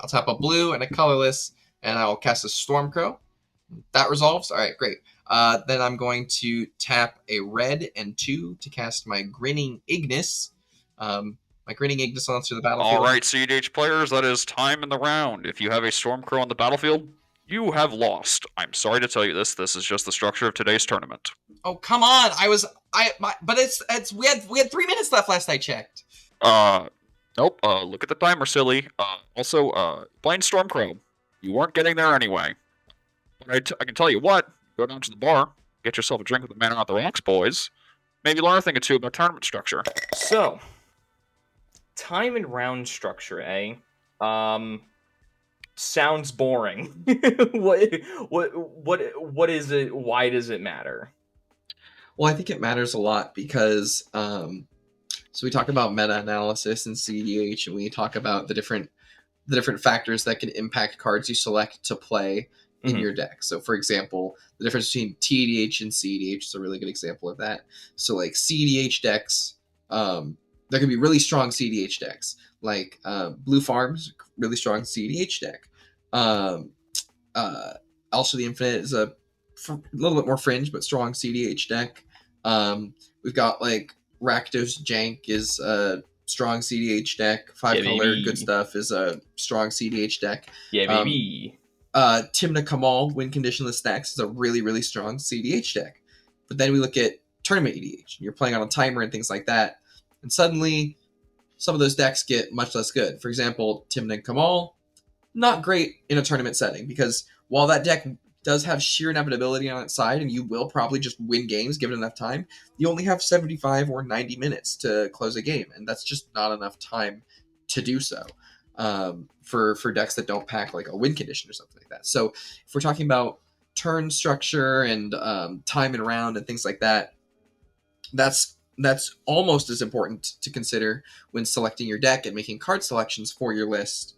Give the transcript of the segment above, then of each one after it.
I'll tap a blue and a colorless, and I will cast a Stormcrow. That resolves. All right, great. Then I'm going to tap a red and 2 to cast my Grinning Ignis. My Grinning Ignis onto the All battlefield. right, CDH players, that is time in the round. If you have a Stormcrow on the battlefield, you have lost. I'm sorry to tell you this. This is just the structure of today's tournament. Oh, come on! But it's we had 3 minutes left last I checked. Uh, nope. Look at the timer, silly. Also, playing Stormcrow, you weren't getting there anyway. But I can tell you what. Go down to the bar, get yourself a drink with the man out the rocks, boys. Maybe learn a thing or two about tournament structure. So, time and round structure, eh? Sounds boring. What is it? Why does it matter? Well, I think it matters a lot because so we talk about meta-analysis and CDH, and we talk about the different factors that can impact cards you select to play in your deck. So, for example, the difference between TDH and CDH is a really good example of that. So, like CDH decks, there can be really strong CDH decks, like Blue Farms, really strong CDH deck. Also, the Infinite is a little bit more fringe, but strong CDH deck. We've got like Rakdos Jank is a strong CDH deck. Five color good stuff is a strong CDH deck. Yeah, baby. Timna Kamal, win conditionless stacks, is a really, really strong CDH deck. But then we look at tournament EDH. You're playing on a timer and things like that. And suddenly, some of those decks get much less good. For example, Timna Kamal, not great in a tournament setting, because while that deck does have sheer inevitability on its side, and you will probably just win games given enough time, you only have 75 or 90 minutes to close a game, and that's just not enough time to do so. For decks that don't pack like a win condition or something like that. So if we're talking about turn structure and time and round and things like that, that's almost as important to consider when selecting your deck and making card selections for your list.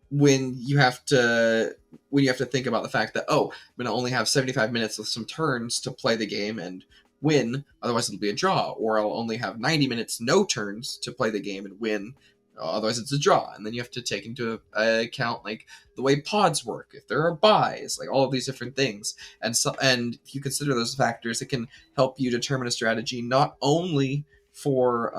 When you have to think about the fact that, oh, I'm going to only have 75 minutes with some turns to play the game and win, otherwise it'll be a draw, or I'll only have 90 minutes no turns to play the game and win, otherwise it's a draw. And then you have to take into account like the way pods work, if there are buys, like all of these different things. And if you consider those factors, it can help you determine a strategy not only for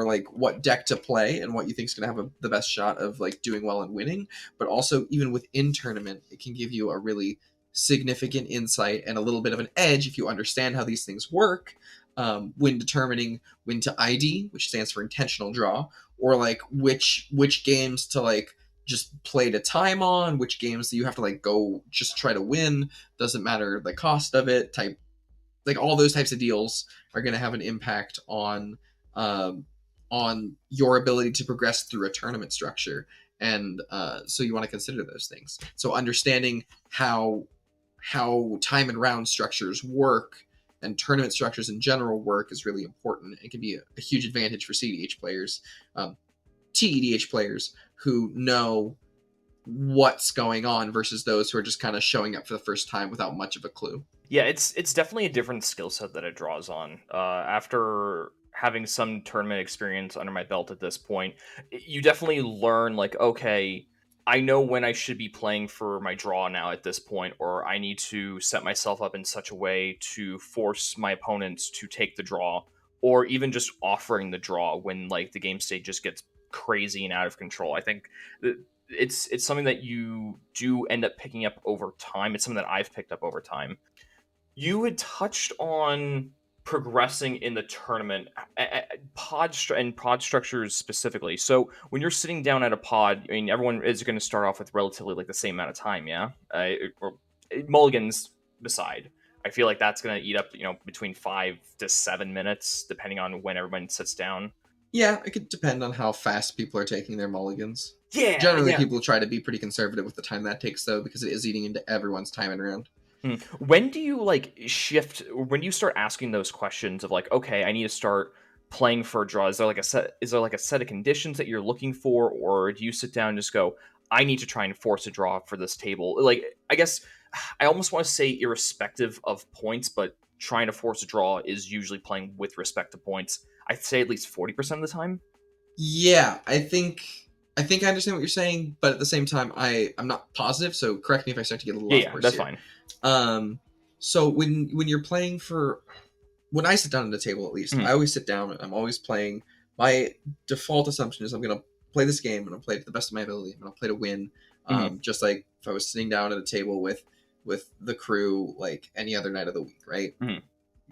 like what deck to play and what you think is going to have the best shot of like doing well and winning, but also even within tournament, it can give you a really significant insight and a little bit of an edge if you understand how these things work, when determining when to ID, which stands for intentional draw, or like which games to like just play to time on, which games that you have to like go just try to win, doesn't matter the cost of it, type, like all those types of deals are going to have an impact on your ability to progress through a tournament structure. And so you want to consider those things. So understanding how time and round structures work and tournament structures in general work is really important. It can be a huge advantage for CDH players, TEDH players who know what's going on versus those who are just kind of showing up for the first time without much of a clue. Yeah, it's definitely a different skill set that it draws on. After having some tournament experience under my belt at this point, you definitely learn like, okay, I know when I should be playing for my draw now at this point, or I need to set myself up in such a way to force my opponents to take the draw, or even just offering the draw when like the game state just gets crazy and out of control. I think it's something that you do end up picking up over time. It's something that I've picked up over time. You had touched on progressing in the tournament, pod structures specifically. So when you're sitting down at a pod, I mean, everyone is going to start off with relatively like the same amount of time, yeah. Or mulligans beside, I feel like that's going to eat up, between 5 to 7 minutes, depending on when everyone sits down. Yeah, it could depend on how fast people are taking their mulligans. Yeah, generally people try to be pretty conservative with the time that takes, though, because it is eating into everyone's time and round. When do you like shift? When do you start asking those questions of like, okay, I need to start playing for a draw? Is there like a set of conditions that you're looking for, or do you sit down and just go, I need to try and force a draw for this table? Like, I guess I almost want to say irrespective of points, but trying to force a draw is usually playing with respect to points. I'd say at least 40% of the time. Yeah, I think I think I understand what you're saying, but at the same time, I'm not positive. So correct me if I start to get a little off Yeah, course that's here. fine. So when you're playing for, when I sit down at the table, at least I always sit down and I'm always playing. My default assumption is I'm gonna play this game and I'm play to the best of my ability. I'm gonna play to win. Just like if I was sitting down at a table with the crew like any other night of the week, right?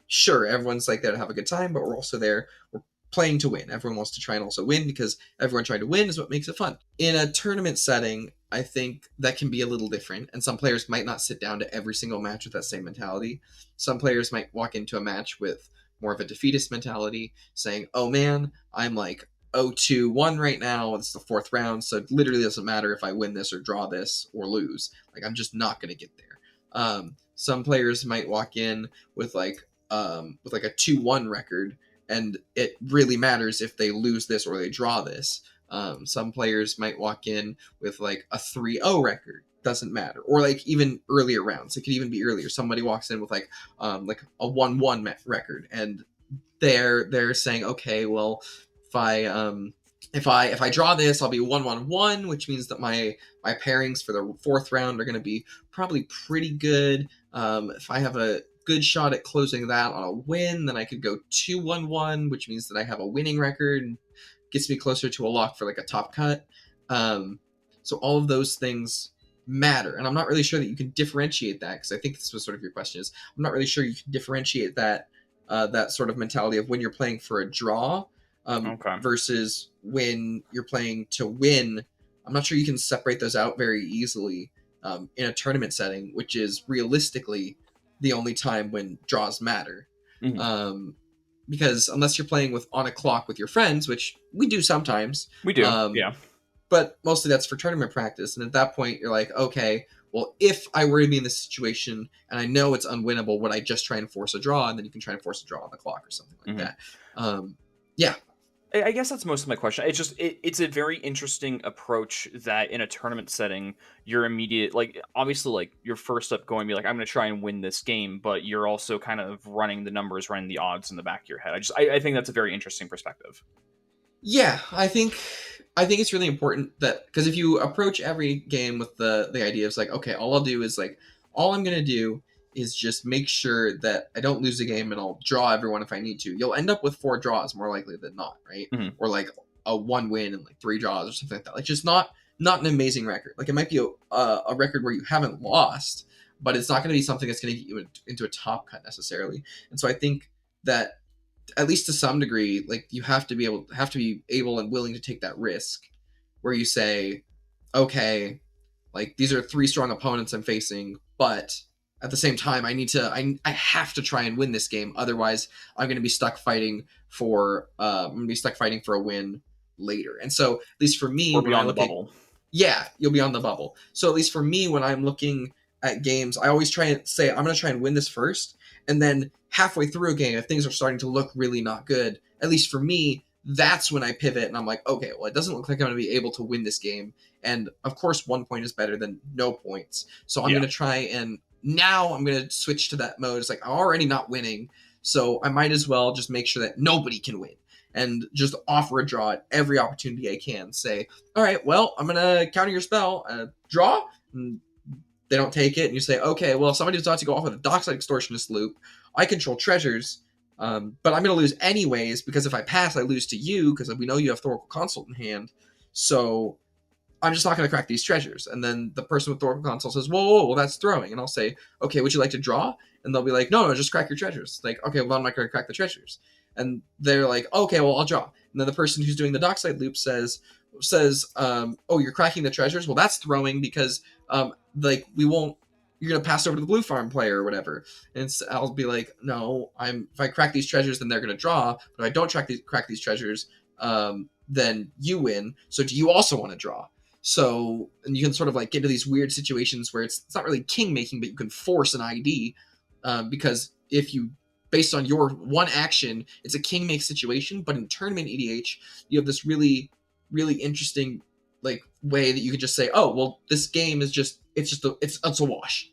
Sure, everyone's like there to have a good time, but we're also there. We're playing to win. Everyone wants to try and also win because everyone trying to win is what makes it fun. In a tournament setting, I think that can be a little different, and some players might not sit down to every single match with that same mentality. Some players might walk into a match with more of a defeatist mentality, saying, "Oh man, I'm like 0-2-1 right now. It's the fourth round, so it literally doesn't matter if I win this or draw this or lose. Like I'm just not going to get there." Some players might walk in with like a 2-1 record, and it really matters if they lose this or they draw this. Some players might walk in with like a 3-0 record, doesn't matter, or like even earlier rounds. It could even be earlier. Somebody walks in with like a 1-1 record, and they're saying, okay, well, if I draw this, I'll be 1-1-1, which means that my pairings for the fourth round are going to be probably pretty good. If I have a good shot at closing that on a win, then I could go 2-1-1, which means that I have a winning record and gets me closer to a lock for like a top cut. So all of those things matter, and I'm not really sure that you can differentiate that, because I think this was sort of your question is I'm not really sure you can differentiate that that sort of mentality of when you're playing for a draw versus when you're playing to win. I'm not sure you can separate those out very easily in a tournament setting, which is realistically the only time when draws matter. Because unless you're playing with on a clock with your friends, which we do sometimes, We do, yeah. But mostly that's for tournament practice. And at that point, you're like, okay, well, if I were to be in this situation and I know it's unwinnable, would I just try and force a draw? And then you can try and force a draw on the clock or something like that. Yeah. I guess that's most of my question. It's just it's a very interesting approach that in a tournament setting, you're immediate, like obviously like you're first up going to be like, I'm going to try and win this game, but you're also kind of running the numbers, running the odds in the back of your head. I think that's a very interesting perspective. Yeah, I think it's really important that, because if you approach every game with the idea of like, okay, all I'll do is like, all I'm gonna do is just make sure that I don't lose the game and I'll draw everyone if I need to. You'll end up with 4 draws more likely than not, right? Or like a 1 win and like 3 draws or something like that. Like just not an amazing record. Like it might be a record where you haven't lost, but it's not going to be something that's going to get you into a top cut necessarily. And so I think that at least to some degree, like you have to be able and willing to take that risk where you say, okay, like these are 3 strong opponents I'm facing, but at the same time I have to try and win this game, otherwise I'm going to be stuck fighting for a win later. And so at least for me, or beyond the bubble. You'll be on the bubble. So at least for me, when I'm looking at games, I always try and say I'm going to try and win this first, and then halfway through a game, if things are starting to look really not good, at least for me, that's when I pivot and I'm like, okay, well, it doesn't look like I'm going to be able to win this game, and of course 1 point is better than no points, so I'm going to try and now I'm going to switch to that mode. It's like I'm already not winning, so I might as well just make sure that nobody can win and just offer a draw at every opportunity I can. Say, all right, well, I'm going to counter your spell, draw, and they don't take it, and you say, okay, well, somebody's about to go off with a Dockside Extortionist loop. I control treasures, but I'm going to lose anyways, because if I pass, I lose to you, because we know you have Thoracle Consult in hand, so I'm just not going to crack these treasures. And then the person with Thoracle Consult says, whoa, that's throwing. And I'll say, okay, would you like to draw? And they'll be like, no, just crack your treasures. Like, okay, well, I'm not going to crack the treasures. And they're like, okay, well, I'll draw. And then the person who's doing the Dockside loop says, oh, you're cracking the treasures? Well, that's throwing, because like you're gonna pass over to the blue farm player or whatever. And I'll be like, no, if I crack these treasures, then they're gonna draw. But if I don't crack these treasures, then you win. So do you also want to draw? So, and you can sort of like get into these weird situations where it's not really king making, but you can force an ID, because if you, based on your one action, it's a king make situation. But in tournament EDH, you have this really, really interesting like way that you could just say, oh, well, this game is it's a wash.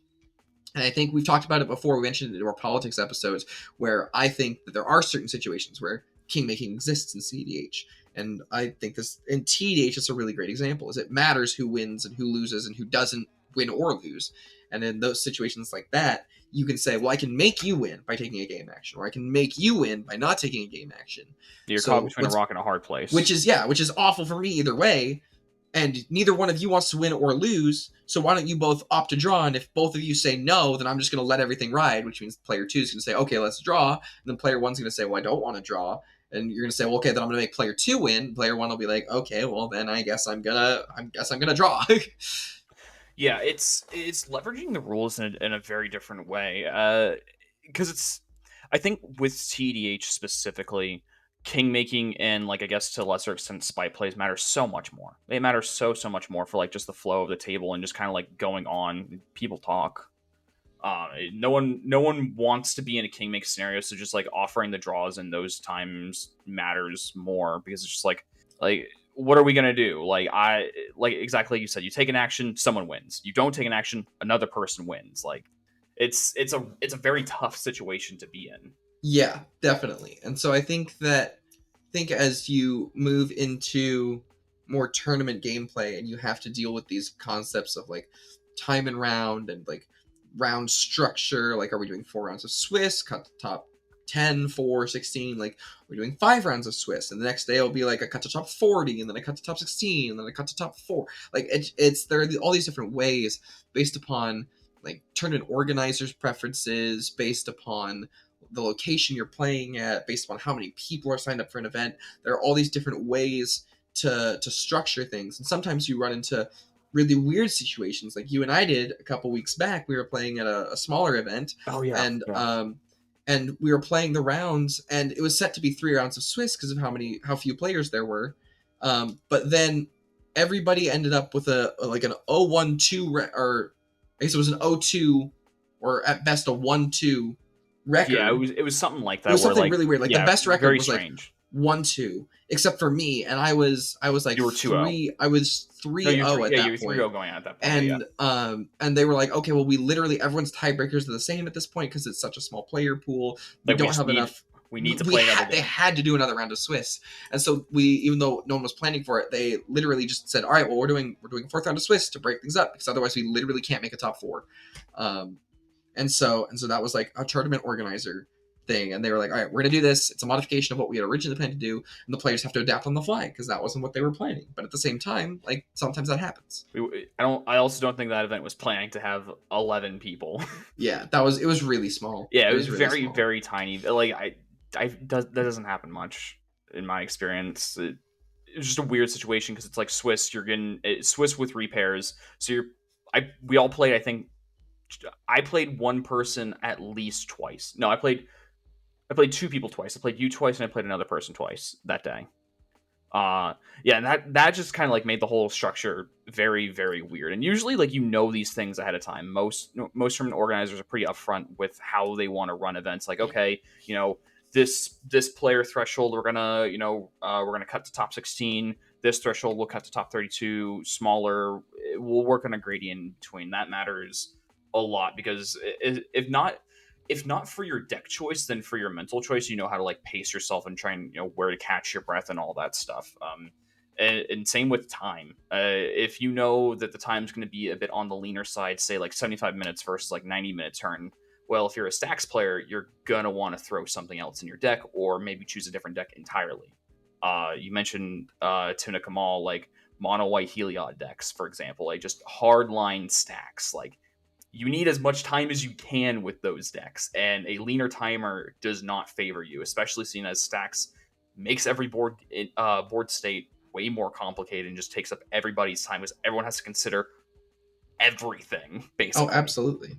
And I think we've talked about it before. We mentioned it in our politics episodes, where I think that there are certain situations where king making exists in CEDH, And I think this in TDH is a really great example. Is it matters who wins and who loses and who doesn't win or lose. And in those situations like that, you can say, well, I can make you win by taking a game action, or I can make you win by not taking a game action. You're caught between a rock and a hard place. Which is awful for me either way. And neither one of you wants to win or lose, so why don't you both opt to draw? And if both of you say no, then I'm just going to let everything ride, which means player 2 is going to say, okay, let's draw. And then player 1's going to say, well, I don't want to draw. And you're going to say, well, okay, then I'm going to make player 2 win. Player 1 will be like, okay, well, then I guess I'm gonna draw. Yeah, it's leveraging the rules in a very different way. Because I think with TDH specifically, king making and like I guess to a lesser extent spite plays matter so much more. They matter so much more for like just the flow of the table and just kind of like going on. People talk. No one wants to be in a king make scenario, so just like offering the draws in those times matters more because it's just like what are we gonna do? Like exactly like you said, you take an action, someone wins. You don't take an action, another person wins. Like it's a very tough situation to be in. Yeah, definitely. And so I think as you move into more tournament gameplay and you have to deal with these concepts of like time and round and like round structure, like are we doing 4 rounds of Swiss, cut to top 10, 4, 16, like we're doing 5 rounds of Swiss, and the next day it'll be like a cut to top 40, and then a cut to top 16, and then a cut to top 4. Like there are all these different ways based upon like tournament organizers' preferences, based upon the location you're playing at, based upon how many people are signed up for an event. There are all these different ways to structure things, and sometimes you run into really weird situations like you and I did a couple weeks back. We were playing at a smaller event. Oh yeah. And we were playing the rounds, and it was set to be 3 rounds of Swiss because of how few players there were. But then everybody ended up with an 0-1-2 or I guess it was an 0-2 or at best a 1-2 record. Yeah, it was something like that. It was something really weird. Like the best record was strange. Like 1-2, except for me, and I was like you were 2-0. I was 3-0 at that point. 3-0 going at that point. And they were like, okay, well, we literally everyone's tiebreakers are the same at this point because it's such a small player pool. We don't have enough. We need to play another game. They had to do another round of Swiss, and so even though no one was planning for it, they literally just said, all right, well, we're doing a 4th round of Swiss to break things up because otherwise we literally can't make a top 4. And so that was like a tournament organizer thing, and they were like, all right, we're gonna do this. It's a modification of what we had originally planned to do, and the players have to adapt on the fly because that wasn't what they were planning. But at the same time, like sometimes that happens. I also don't think that event was planning to have 11 people. Yeah, it was really small. Yeah, it was really very small. very tiny. Like that doesn't happen much in my experience. It was just a weird situation because it's like Swiss. You're getting Swiss with repairs. So we all played. I think I played one person at least twice. No, I played 2 people twice. I played you twice, and I played another person twice that day. Yeah, and that just kind of like made the whole structure very, very weird. And usually, like these things ahead of time. Most tournament organizers are pretty upfront with how they want to run events. Like, okay, this player threshold we're gonna cut to top 16. This threshold we'll cut to top 32. Smaller, we'll work on a gradient between. That matters a lot because if not for your deck choice, then for your mental choice, you know how to like pace yourself and try and where to catch your breath and all that stuff. And same with time. If you know that the time's going to be a bit on the leaner side, say like 75 minutes versus like 90-minute turn, well, if you're a stacks player, you're gonna want to throw something else in your deck or maybe choose a different deck entirely. You mentioned Tuna Kamal, like mono white Heliod decks, for example, like just hardline stacks. Like you need as much time as you can with those decks, and a leaner timer does not favor you, especially seeing as stacks makes every board state way more complicated and just takes up everybody's time because everyone has to consider everything, basically. Oh, absolutely.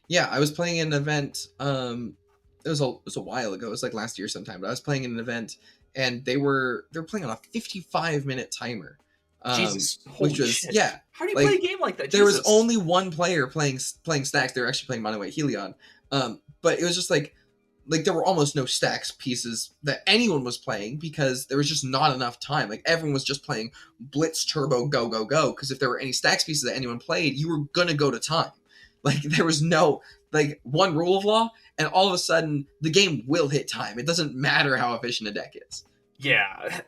Yeah, I was playing an event. It was a while ago. It was like last year sometime. But I was playing in an event, and they were playing on a 55-minute timer. Jesus, which was shit. Yeah. How do you play a game like that? There was only one player playing stacks. They were actually playing mono white Heliod. But it was just like there were almost no stacks pieces that anyone was playing because there was just not enough time. Like everyone was just playing Blitz Turbo Go Go Go because if there were any stacks pieces that anyone played, you were gonna go to time. Like there was no one rule of law, and all of a sudden the game will hit time. It doesn't matter how efficient a deck is. Yeah,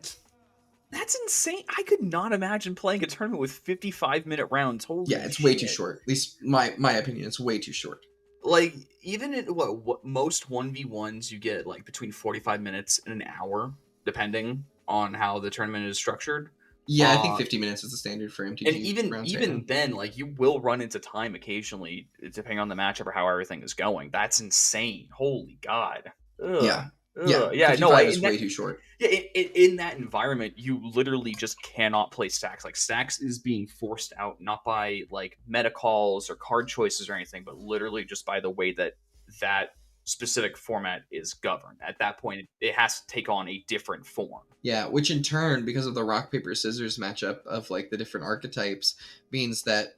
That's insane. I could not imagine playing a tournament with 55-minute rounds. Holy Yeah, it's way too shit. short. At least my opinion, it's way too short. Like, even in what most 1v1s, you get like between 45 minutes and an hour, depending on how the tournament is structured. Yeah, I think 50 minutes is the standard for And MTG even rounds right now. even then, like, you will run into time occasionally, depending on the matchup or how everything is going. That's insane. Holy God. Ugh. Yeah. Ugh. Yeah, no, 55 is way too short. yeah, in that environment, you literally just cannot play Stacks. Like, Stacks is being forced out not by like meta calls or card choices or anything, but literally just by the way that that specific format is governed. At that point, it has to take on a different form. Yeah, which in turn, because of the rock paper scissors matchup of like the different archetypes, means that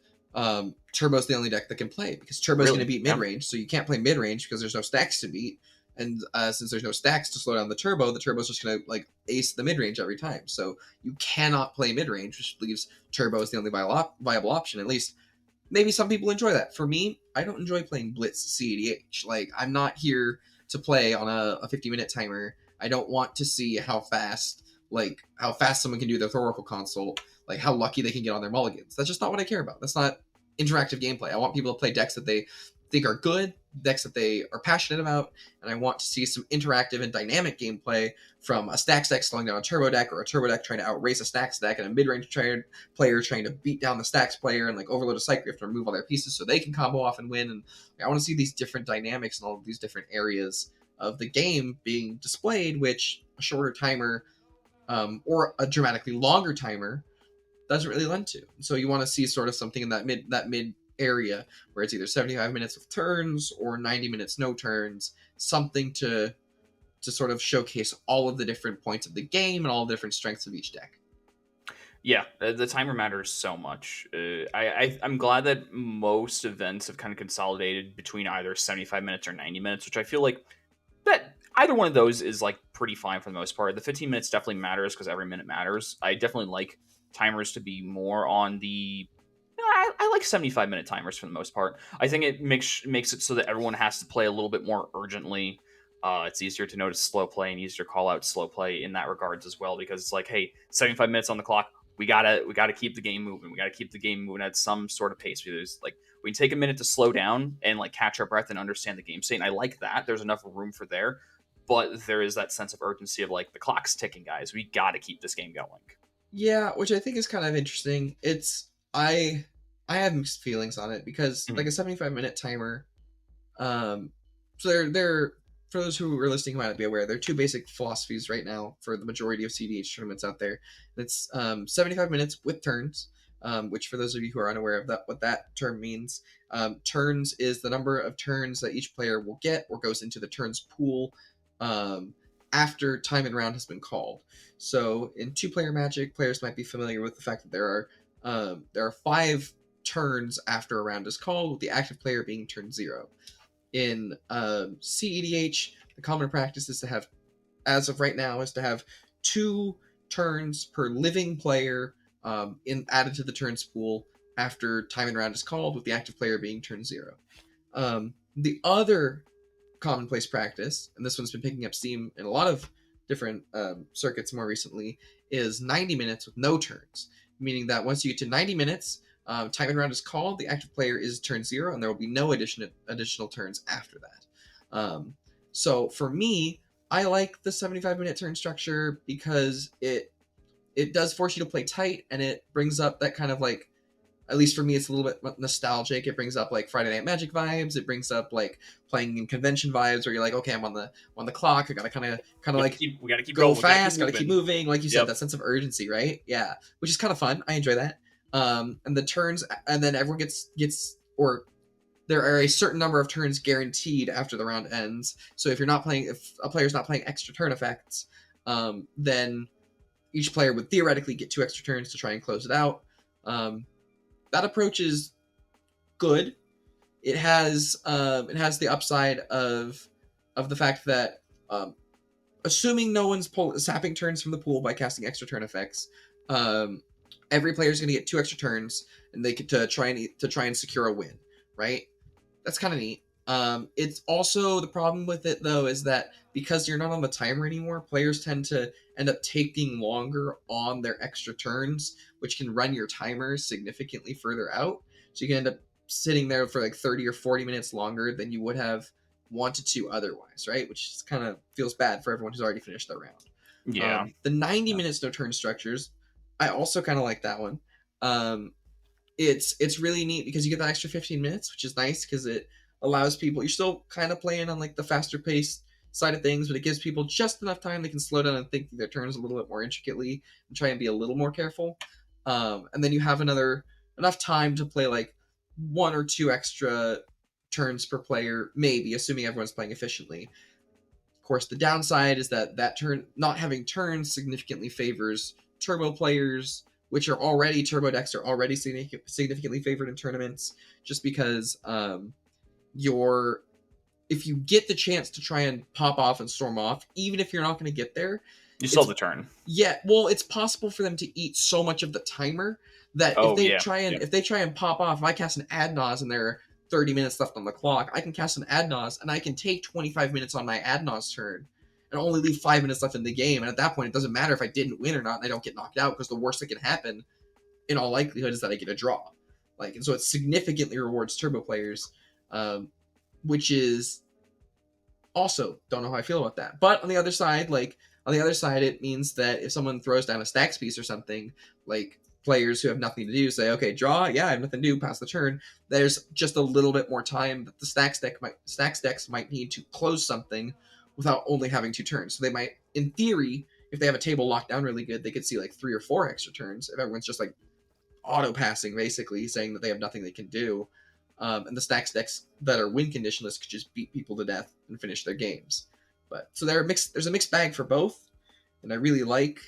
Turbo's the only deck that can play, because Turbo's Really? going to beat Yeah. mid range, so you can't play mid range because there's no stacks to beat, and since there's no stacks to slow down the Turbo's just going to like ace the mid range every time. So you cannot play mid range, which leaves Turbo as the only viable option. At least maybe some people enjoy that. For me, I don't enjoy playing Blitz CEDH. Like, I'm not here to play on a 50-minute timer. I don't want to see how fast someone can do their Thoracle consult, like how lucky they can get on their mulligans. That's just not what I care about. That's not interactive gameplay. I want people to play decks that they think are good, decks that they are passionate about, and I want to see some interactive and dynamic gameplay from a Stacks deck slowing down a Turbo deck, or a Turbo deck trying to outrace a Stacks deck, and a mid-range player trying to beat down the Stacks player and like overload a Cycrypt and remove all their pieces so they can combo off and win. And I want to see these different dynamics and all of these different areas of the game being displayed, which a shorter timer or a dramatically longer timer doesn't really lend to. So you want to see sort of something in that mid area where it's either 75 minutes of turns or 90 minutes no turns, something to sort of showcase all of the different points of the game and all the different strengths of each deck. Yeah, the timer matters so much. I'm glad that most events have kind of consolidated between either 75 minutes or 90 minutes, which I feel like that either one of those is like pretty fine for the most part. The 15 minutes definitely matters because every minute matters. I definitely like timers to be more on the. I like 75-minute timers for the most part. I think it makes it so that everyone has to play a little bit more urgently. It's easier to notice slow play and easier to call out slow play in that regards as well, because it's like, hey, 75 minutes on the clock. We gotta keep the game moving. We gotta keep the game moving at some sort of pace. There's like, we can take a minute to slow down and like catch our breath and understand the game state. And I like that. There's enough room for there, but there is that sense of urgency of like, the clock's ticking, guys. We got to keep this game going. Yeah, which I think is kind of interesting. I have mixed feelings on it because like a 75-minute timer. So they're for those who are listening who might not be aware, there are two basic philosophies right now for the majority of CDH tournaments out there. It's 75 minutes with turns, which for those of you who are unaware of that, what that term means, turns is the number of turns that each player will get or goes into the turns pool after time and round has been called. So in two-player Magic, players might be familiar with the fact that there are 5 turns after a round is called, with the active player being turn 0. In CEDH, the common practice is to have, as of right now, is to have 2 turns per living player added to the turns pool after time and round is called, with the active player being turn 0. The other commonplace practice, and this one's been picking up steam in a lot of different circuits more recently, is 90 minutes with no turns, meaning that once you get to 90 minutes, time and round is called, the active player is turn 0, and there will be no additional turns after that. So for me, I like the 75-minute turn structure because it does force you to play tight, and it brings up that kind of like, at least for me, it's a little bit nostalgic. It brings up like Friday Night Magic vibes. It brings up like playing in convention vibes, where you're like, okay, I'm on the clock. I gotta kind of like we gotta keep go going. fast. Gotta keep moving, like you said, Yep. that sense of urgency, right? Yeah, which is kind of fun. I enjoy that. And the turns, and then everyone gets or there are a certain number of turns guaranteed after the round ends. So if a player's not playing extra turn effects, then each player would theoretically get 2 extra turns to try and close it out. That approach is good. It has the upside of the fact that assuming no one's sapping turns from the pool by casting extra turn effects, every player is going to get 2 extra turns, and they get to try and secure a win. Right? That's kind of neat. It's also, the problem with it though is that because you're not on the timer anymore, players tend to end up taking longer on their extra turns, which can run your timers significantly further out. So you can end up sitting there for like 30 or 40 minutes longer than you would have wanted to otherwise, right? Which kind of feels bad for everyone who's already finished their round. Yeah. The 90 minutes no turn structures, I also kind of like that one. It's really neat because you get that extra 15 minutes, which is nice because it allows people, you're still kind of playing on like the faster paced side of things, but it gives people just enough time they can slow down and think their turns a little bit more intricately and try and be a little more careful. And then you have enough time to play like 1 or 2 extra turns per player, maybe, assuming everyone's playing efficiently. Of course, the downside is that turn not having turns significantly favors turbo players, which are already turbo decks are already significantly favored in tournaments, just because you're if you get the chance to try and pop off and storm off, even if you're not going to get there, You still have the turn. yeah, well, it's possible for them to eat so much of the timer that Oh, if they yeah. try and Yeah. if they try and pop off, if I cast an ad nause and there are 30 minutes left on the clock, I can cast an ad nause and I can take 25 minutes on my ad nause turn and only leave 5 minutes left in the game. And at that point, it doesn't matter if I didn't win or not and I don't get knocked out, because the worst that can happen in all likelihood is that I get a draw. And so it significantly rewards turbo players, which is also don't know how I feel about that. But on the other side, it means that if someone throws down a stacks piece or something, like players who have nothing to do say, okay, draw, yeah, I have nothing to do, pass the turn. There's just a little bit more time that the stacks decks might need to close something without only having 2 turns. So they might, in theory, if they have a table locked down really good, they could see like 3 or 4 extra turns if everyone's just like auto passing, basically saying that they have nothing they can do. And the stacks decks that are win conditionless could just beat people to death and finish their games. But so there's a mixed bag for both, and I really like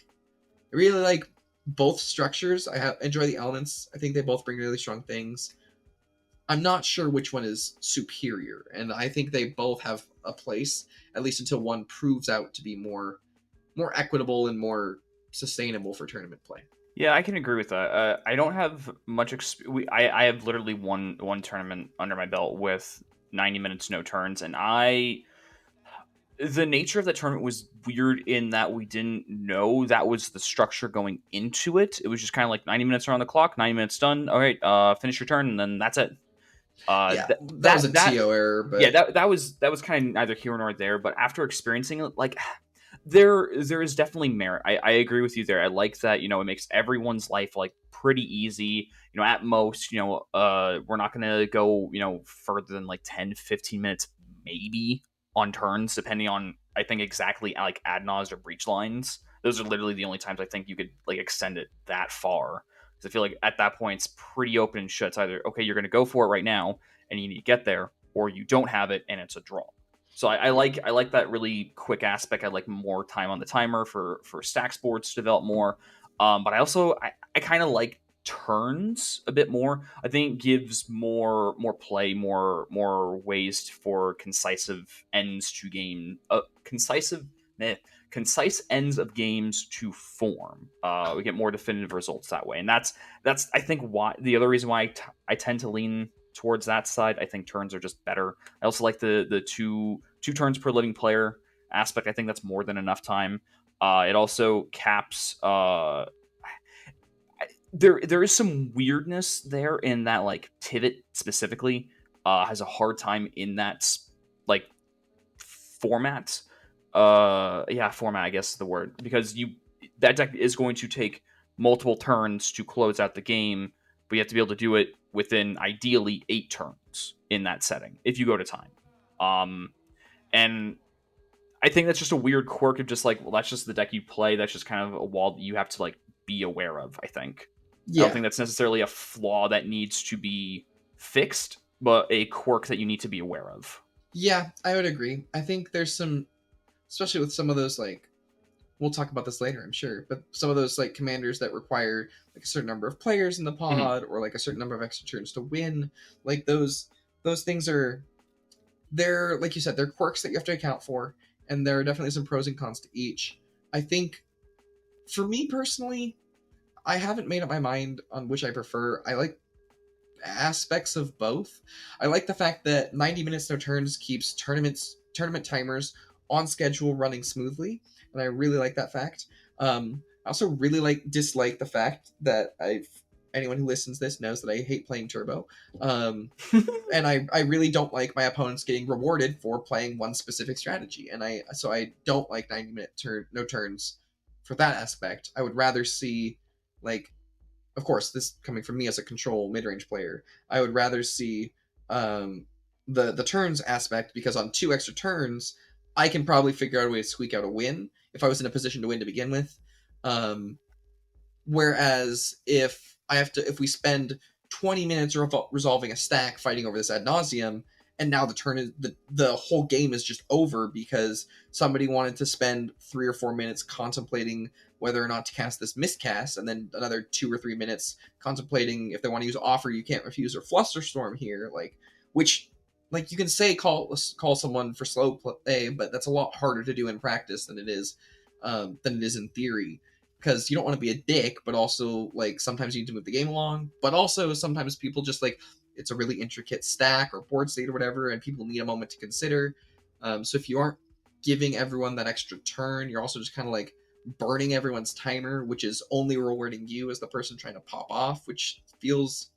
both structures. Enjoy the elements. I think they both bring really strong things. I'm not sure which one is superior, and I think they both have a place, at least until one proves out to be more equitable and more sustainable for tournament play. Yeah, I can agree with that. I don't have much. I have literally one tournament under my belt with 90 minutes no turns, and the nature of that tournament was weird in that we didn't know that was the structure going into it. It was just kind of like 90 minutes are on the clock, 90 minutes done. All right, finish your turn, and then that's it. Yeah, that was a TO error, but yeah, that was kind of neither here nor there. But after experiencing it, like there is definitely merit. I agree with you there. I like that, it makes everyone's life like pretty easy. At most, we're not gonna go, further than like 10, 15 minutes maybe on turns, depending on, I think, exactly like ad nause or breach lines. Those are literally the only times I think you could like extend it that far. Because I feel like at that point it's pretty open and shut. It's either, okay, you're gonna go for it right now and you need to get there, or you don't have it and it's a draw. So I like that really quick aspect. I like more time on the timer for stack sports to develop more. But I kind of like turns a bit more. I think it gives more play, more ways for concise ends to game, concise ends of games to form. We get more definitive results that way, and that's I think why the other reason why I tend to lean towards that side. I think turns are just better. I also like the two turns per living player aspect. I think that's more than enough time. It also caps. There is some weirdness there in that, like Tivit specifically has a hard time in that like format. Format, I guess is the word, because that deck is going to take multiple turns to close out the game, but you have to be able to do it within ideally 8 turns in that setting if you go to time. And I think that's just a weird quirk of just like, well, that's just the deck you play. That's just kind of a wall that you have to like be aware of, I think. yeah. I don't think that's necessarily a flaw that needs to be fixed, but a quirk that you need to be aware of. Yeah, I would agree. I think there's some, especially with some of those, like, we'll talk about this later, I'm sure, but some of those like commanders that require like a certain number of players in the pod or like a certain number of extra turns to win, like those things they're, like you said, they're quirks that you have to account for, and there are definitely some pros and cons to each. I think for me personally, I haven't made up my mind on which I prefer. I like aspects of both. I like the fact that 90 minutes no turns keeps tournament timers on schedule running smoothly, and I really like that fact. I also really dislike the fact that anyone who listens to this knows that I hate playing turbo. And I really don't like my opponents getting rewarded for playing one specific strategy. And I don't like 90-minute no turns for that aspect. I would rather see, like, of course, this coming from me as a control mid-range player, I would rather see the turns aspect, because on 2 extra turns, I can probably figure out a way to squeak out a win if I was in a position to win to begin with. Whereas if we spend 20 minutes resolving a stack fighting over this ad nauseum, and now the whole game is just over because somebody wanted to spend 3 or 4 minutes contemplating whether or not to cast this miscast, and then another 2 or 3 minutes contemplating if they want to use offer you can't refuse or flusterstorm here, which you can say call someone for slow play, but that's a lot harder to do in practice than it is in theory, because you don't want to be a dick, but also sometimes you need to move the game along, but also sometimes people just it's a really intricate stack or board state or whatever, and people need a moment to consider. So if you aren't giving everyone that extra turn, you're also just kind of burning everyone's timer, which is only rewarding you as the person trying to pop off, which feels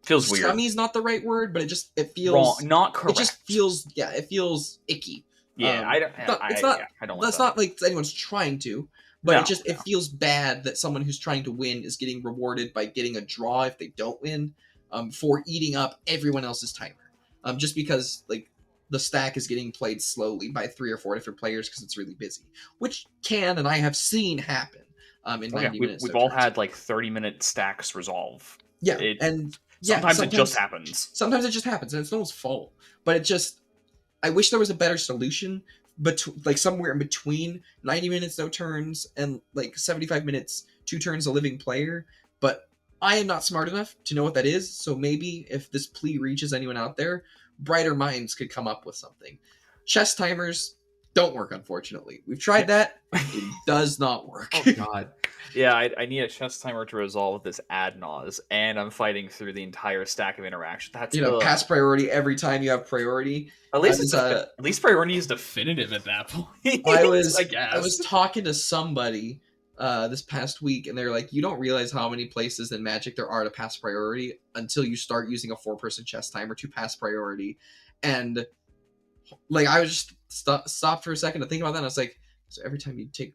weird. Scummy is not the right word, but it feels wrong, not correct. It just feels it feels icky. Yeah, I don't. I don't. That's not like anyone's trying to, but it feels bad that someone who's trying to win is getting rewarded by getting a draw if they don't win, for eating up everyone else's timer, just because the stack is getting played slowly by 3 or 4 different players because it's really busy, which can and I have seen happen. In 90 minutes, we've all had 30-minute stacks resolve. Yeah, sometimes it just happens. Sometimes it just happens, and it's no one's fault. But I wish there was a better solution, but somewhere in between 90 minutes no turns and 75 minutes 2 turns a living player. But I am not smart enough to know what that is, so maybe if this plea reaches anyone out there, brighter minds could come up with something. Chess timers don't work, unfortunately. We've tried that. It does not work. Oh, God. Yeah, I need a chess timer to resolve this ad nause, and I'm fighting through the entire stack of interaction. That's pass priority every time you have priority. At least priority is definitive at that point. I was talking to somebody this past week, and they're like, you don't realize how many places in Magic there are to pass priority until you start using a 4-person chess timer to pass priority. And I was just stopped for a second to think about that, and I was like, so every time you take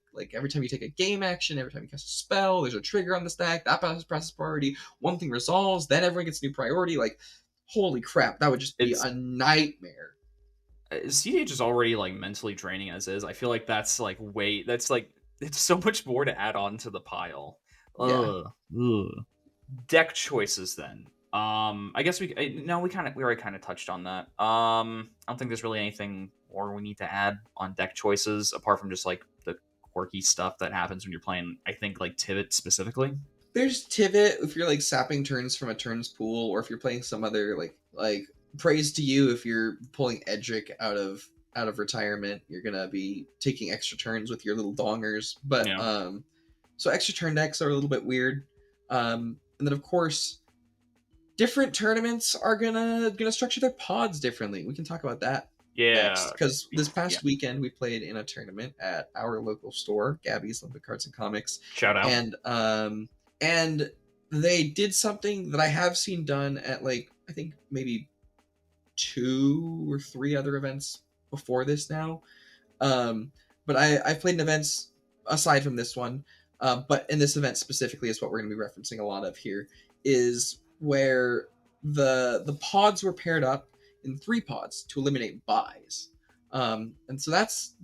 a game action, every time you cast a spell, there's a trigger on the stack that passes priority, one thing resolves, then everyone gets new priority. Holy crap, that would just be a nightmare. CDH is already mentally draining as is. I feel like that's it's so much more to add on to the pile. Yeah. Deck choices then. I guess we already kind of touched on that. I don't think there's really anything more we need to add on deck choices apart from just the quirky stuff that happens when you're playing. I think Tivit specifically. There's Tivit if you're sapping turns from a turns pool, or if you're playing some other praise to you if you're pulling Edric out of retirement, you're gonna be taking extra turns with your little dongers. But so extra turn decks are a little bit weird. And then of course, different tournaments are gonna structure their pods differently. We can talk about that next, because this past weekend we played in a tournament at our local store, Gabby's Olympic Cards and Comics. Shout out. And they did something that I have seen done at I think maybe 2 or 3 other events before this now. But I've played in events aside from this one, but in this event specifically is what we're going to be referencing a lot of here, is where the pods were paired up in 3 pods to eliminate buys. And so that's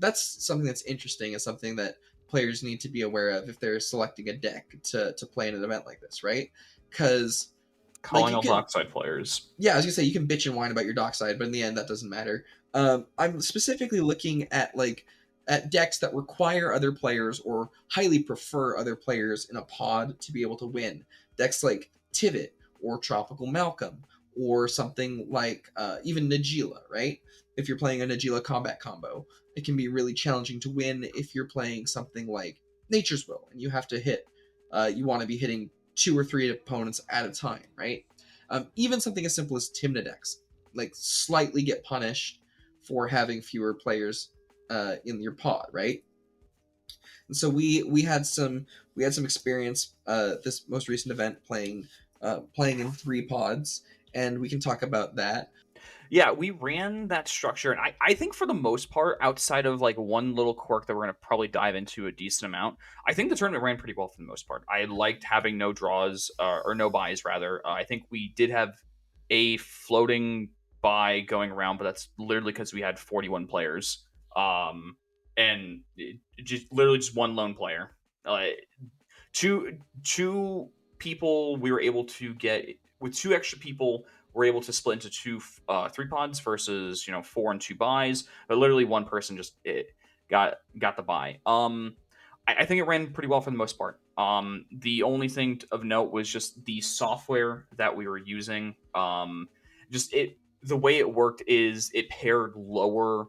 something that's interesting, and something that players need to be aware of if they're selecting a deck to play in an event like this, right? Because calling all dockside players. Yeah, I was gonna say you can bitch and whine about your dockside, but in the end that doesn't matter. I'm specifically looking at decks that require other players or highly prefer other players in a pod to be able to win. Decks like Tivit or Tropical Malcolm, or something even Najeela, right? If you're playing a Najeela combat combo, it can be really challenging to win if you're playing something like Nature's Will, and you have to hit, you want to be hitting 2 or 3 opponents at a time, right? Even something as simple as Tymna decks, slightly get punished for having fewer players in your pod, right? And so we had some experience this most recent event playing in 3 pods, and we can talk about that. Yeah, we ran that structure, and I think for the most part, outside of like one little quirk that we're going to probably dive into a decent amount, I think the tournament ran pretty well for the most part. I liked having no draws, or no buys, rather. I think we did have a floating buy going around, but that's literally because we had 41 players. And just literally just one lone player. Uh, two people we were able to get with two extra people we're able to split into two 3 pods versus 4 and 2 buys, but literally one person just got the buy. I think it ran pretty well for the most part. The only thing of note was just the software that we were using. Just it the way it worked is it paired lower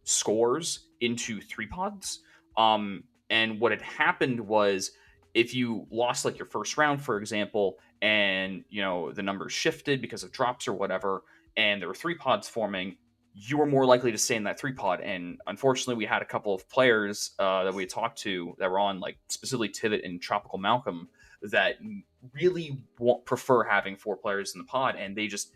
scores into 3 pods. And what had happened was if you lost like your first round, for example, and the numbers shifted because of drops or whatever, and there were 3 pods forming, you were more likely to stay in that 3 pod. And unfortunately, we had a couple of players that we had talked to that were on like specifically Tivit and Tropical Malcolm that really prefer having 4 players in the pod, and they just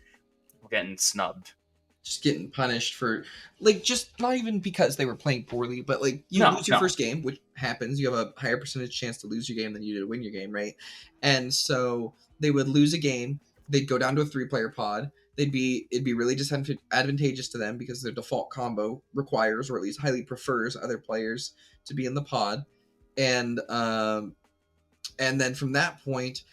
were getting snubbed. Just getting punished for, like, just not even because they were playing poorly, but like you No, lose your no. first game, which happens. You have a higher percentage chance to lose your game than you do to win your game, right? And so they would lose a game. They'd go down to a 3-player pod. It'd be really disadvantageous to them because their default combo requires, or at least highly prefers, other players to be in the pod. And then from that point,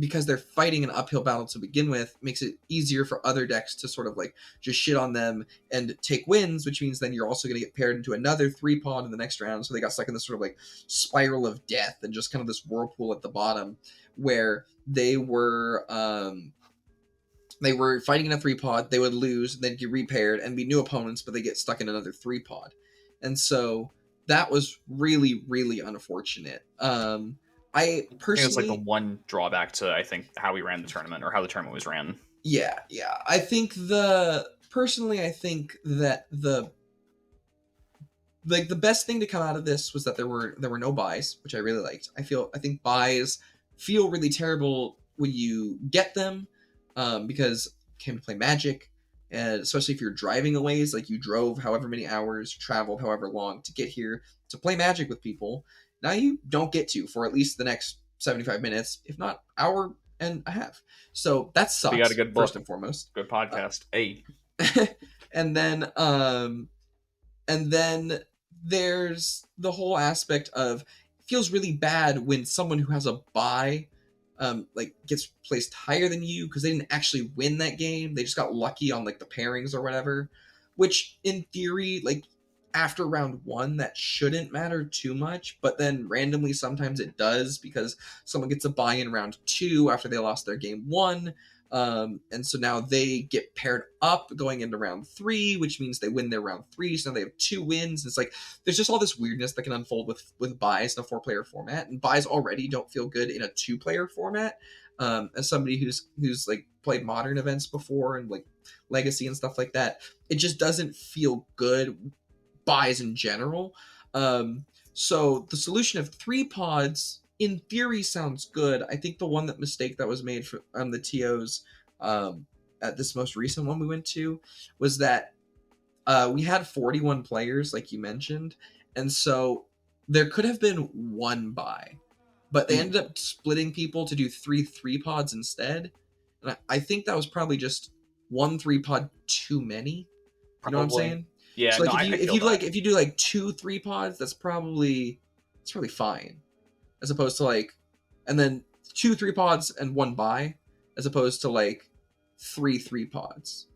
because they're fighting an uphill battle to begin with, makes it easier for other decks to sort of like just shit on them and take wins, which means then you're also going to get paired into another 3 pod in the next round. So they got stuck in this sort of like spiral of death and just kind of this whirlpool at the bottom where they were fighting in a 3 pod, they would lose, and then get repaired and be new opponents, but they get stuck in another 3 pod. And so that was really, really unfortunate. I I think it's like the personally, one drawback to I think how we ran the tournament or how the tournament was ran. yeah. I think I think that the best thing to come out of this was that there were no buys, which I really liked. I think buys feel really terrible when you get them, because you came to play Magic, and especially if you're driving a ways, like you drove however many hours, traveled however long to get here to play Magic with people. Now you don't get to for at least the next 75 minutes, if not hour and a half. So that We got a sucks good first book, and foremost. good podcast. Hey, and then and then there's the whole aspect of it feels really bad when someone who has a buy like gets placed higher than you because they didn't actually win that game. They just got lucky on like the pairings or whatever. Which in theory, like after round 1, that shouldn't matter too much, but then randomly sometimes it does because someone gets a buy in round 2 after they lost their game 1. And so now they get paired up going into round 3, which means they win their round 3. So now they have 2 wins. It's like there's just all this weirdness that can unfold with buys in a 4-player format, and buys already don't feel good in a 2-player format. As somebody who's like played modern events before and like legacy and stuff like that, it just doesn't feel good buys in general. So the solution of 3 pods in theory sounds good. I think the one mistake that was made on the TOs at this most recent one we went to was that we had 41 players, like you mentioned, and so there could have been 1 buy, but they ended up splitting people to do 3 pods instead. And I think that was probably just 1 3-pod too many. You know what I'm probably. saying? Yeah, So no, like I if feel you that. if you do like 2 3-pods, that's probably fine, as opposed to like, and then 2 3-pods and 1 buy, as opposed to like 3 3-pods.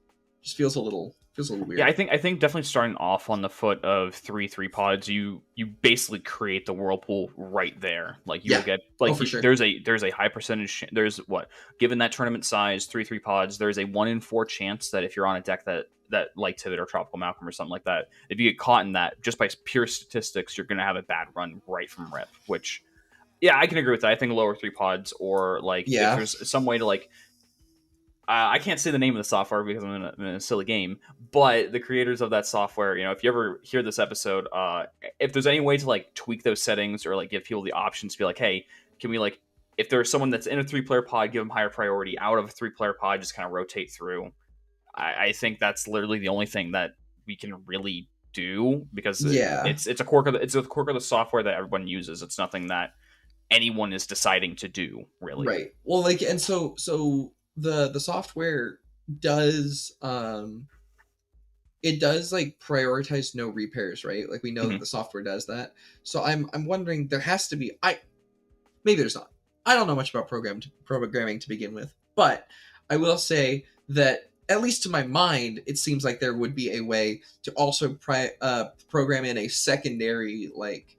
Just feels a little Yeah, weird. I think definitely starting off on the foot of 3 3 pods, you basically create the whirlpool right there. Like you will Yeah. get Oh, like for sure. there's a high percentage. There's what given that tournament size 3 3 pods, there's a 1 in 4 chance that if you're on a deck that like Tivit or Tropical Malcolm or something like that, if you get caught in that, just by pure statistics, you're gonna have a bad run right from rip. Which yeah, I can agree with that. I think lower 3 pods or like if Yeah. there's some way to like I can't say the name of the software because I'm in a silly game, but the creators of that software, if you ever hear this episode, if there's any way to like tweak those settings or like give people the options to be like, hey, can we like, if there's someone that's in a 3-player pod, give them higher priority. Out of a 3-player pod, just kind of rotate through. I think that's literally the only thing that we can really do because Yeah. it's a quirk of the software that everyone uses. It's nothing that anyone is deciding to do, really. Right. Well, like, and so the software does it does like prioritize no repairs, right? Like we know that the software does that. So I'm wondering, there has to be, maybe there's not. I don't know much about programming to begin with, but I will say that at least to my mind, it seems like there would be a way to also program in a secondary like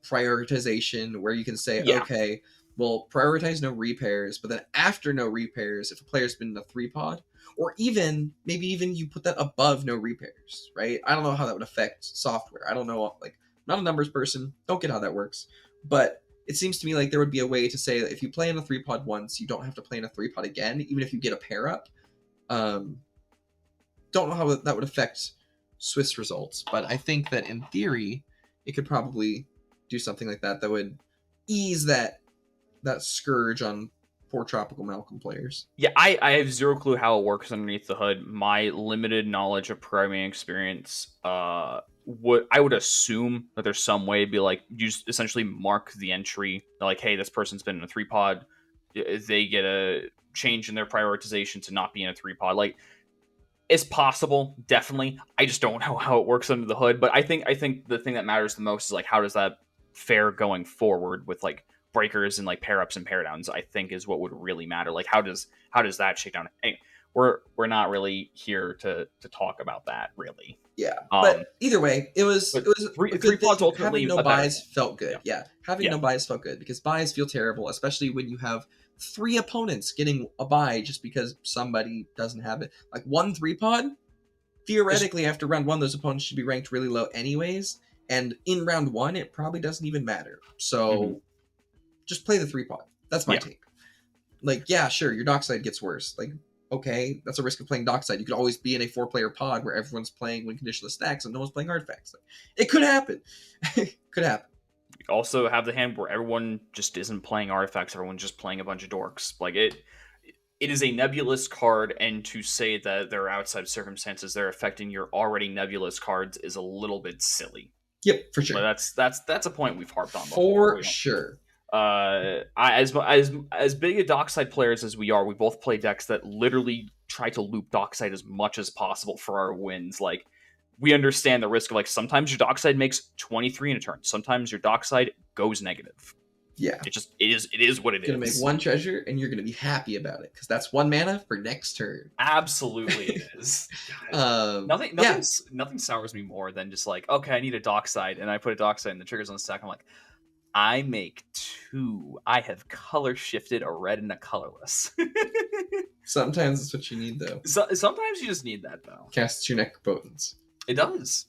prioritization where you can say, Yeah. okay, well, prioritize no repairs, but then after no repairs, if a player's been in a 3-pod, or even maybe even you put that above no repairs, right? I don't know how that would affect software. I don't know, like, I'm not a numbers person, don't get how that works, but it seems to me like there would be a way to say that if you play in a 3-pod once, you don't have to play in a 3-pod again, even if you get a pair up. Don't know how that would affect Swiss results, but I think that in theory, it could probably do something like that that would ease that scourge on poor Tropical Malcolm players. Yeah, I have zero clue how it works underneath the hood. My limited knowledge of programming experience, I would assume that there's some way to be like, you just essentially mark the entry, like, hey, this person's been in a 3-pod, they get a change in their prioritization to not be in a 3-pod. Like, it's possible, definitely. I just don't know how it works under the hood. But I think the thing that matters the most is like, how does that fare going forward with like breakers and like pair ups and pair downs? I think is what would really matter. Like, how does that shake down? Anyway, we're not really here to talk about that, really. Yeah, but either way, it was a good thing. ultimately Having no buys felt good. Yeah, having no buys felt good because buys feel terrible, especially when you have 3 opponents getting a buy just because somebody doesn't have it. Like 1 3-pod, theoretically, after round 1, those opponents should be ranked really low anyways, and in round 1, it probably doesn't even matter. So just play the 3-pod. That's my take. Like, yeah, sure, your dockside gets worse. Like, okay, that's a risk of playing dockside. You could always be in a 4-player pod where everyone's playing win conditionless stacks and no one's playing artifacts. Like, it could happen. Could happen. You also have the hand where everyone just isn't playing artifacts. Everyone's just playing a bunch of dorks. Like, it is a nebulous card, and to say that there are outside circumstances that are affecting your already nebulous cards is a little bit silly. Yep, for sure. But that's a point we've harped on before. For sure. As big a dockside players as we are, we both play decks that literally try to loop dockside as much as possible for our wins. Like, we understand the risk of like sometimes your dockside makes 23 in a turn, sometimes your dockside goes negative. Yeah, it is what it is. You're gonna make 1 treasure and you're gonna be happy about it because that's 1 mana for next turn. Absolutely, it is. Nothing sours me more than just like, okay, I need a dockside, and I put a dockside and the triggers on the stack. I'm like, I make 2. I have color shifted a red and a colorless. Sometimes that's what you need, though. Sometimes you just need that, though. Cast 2 Necropotence. It does.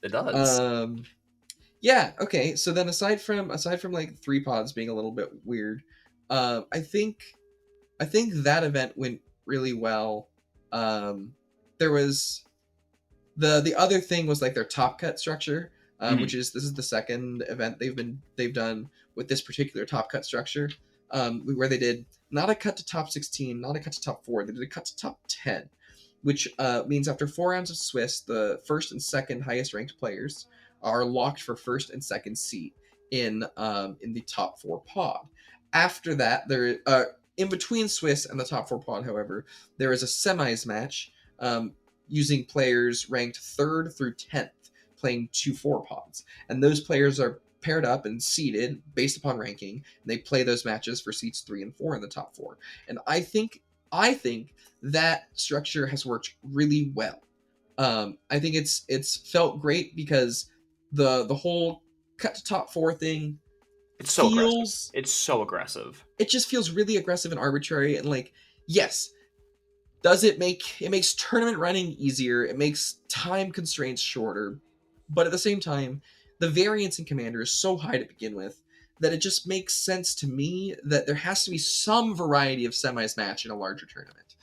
Yeah. Okay. So then, aside from like 3 pods being a little bit weird, I think that event went really well. There was the other thing was like their top cut structure. Which is this is the second event they've done with this particular top cut structure, where they did not a cut to top 16, not a cut to top 4, they did a cut to top 10, which means after 4 rounds of Swiss, the first and second highest ranked players are locked for first and second seat in the top 4 pod. After that, there in between Swiss and the top 4 pod, however, there is a semis match using players ranked 3rd through 10th. Playing 2 4 pods, and those players are paired up and seeded based upon ranking, and they play those matches for seats 3 and 4 in the top 4. And I think that structure has worked really well. I think it's felt great because the whole cut to top 4 thing, it's so aggressive. It's so aggressive. It just feels really aggressive and arbitrary, and like, yes, does it makes tournament running easier, it makes time constraints shorter. But at the same time, the variance in Commander is so high to begin with that it just makes sense to me that there has to be some variety of semis match in a larger tournament.